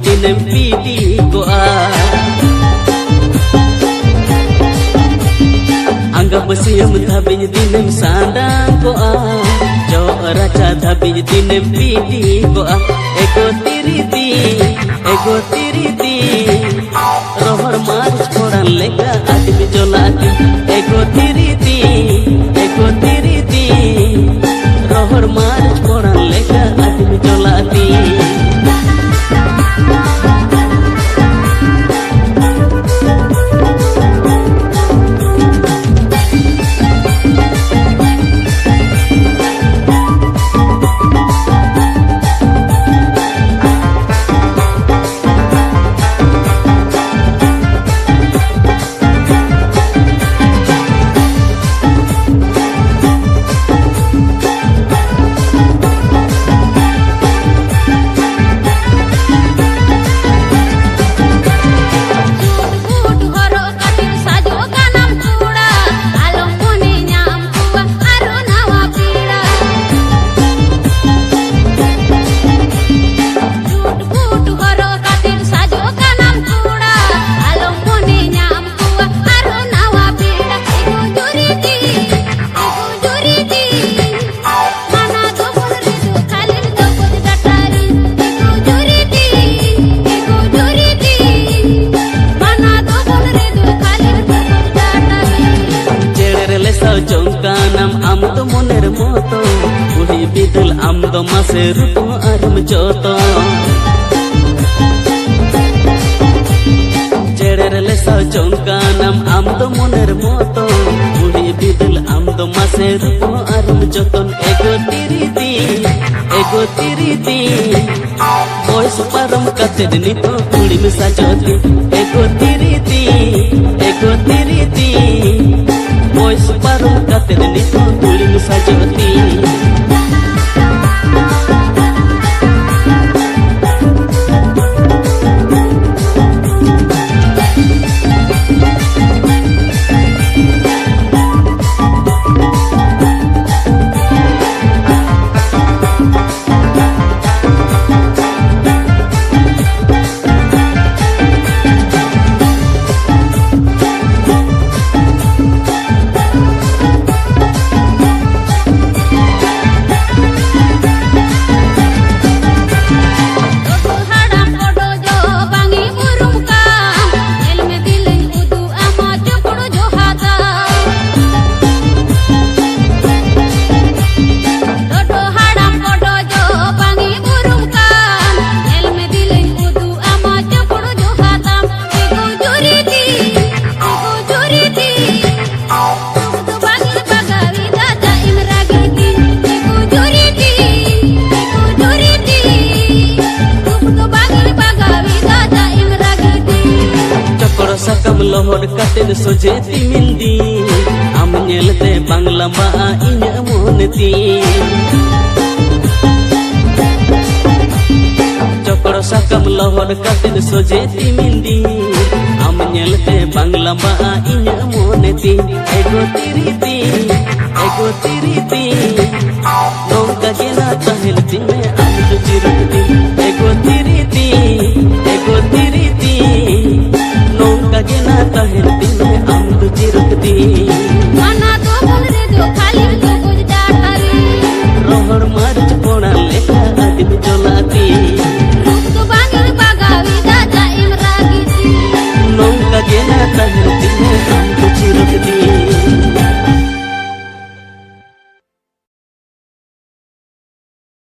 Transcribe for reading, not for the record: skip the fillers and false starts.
dinem pidi goa Anggap besiam thabing dinem sandang goa Jo raca thabing dinem pidi goa Ego tiriti Rohor marus koran lega adim jolati Ego tiriti Rohor marus koran lega adim jolati Jongkanam am to moner moto Udi bidul am to mase rupo arum joto Jeder lesa jongkanam am to moner moto Udi bidul am to mase rupo arum joton Ego tiriti Boy suparam kated nito kuli misa joti Ego tiriti Boy separuh katen itu tuling sajoti Sakam lohor katen sojeti mindi Am nyelte bangla ba inya moneti Cokor sakam lohor katen sojeti mindi Am nyelte bangla ba inya moneti Ego tiriti Nongka gena tahil time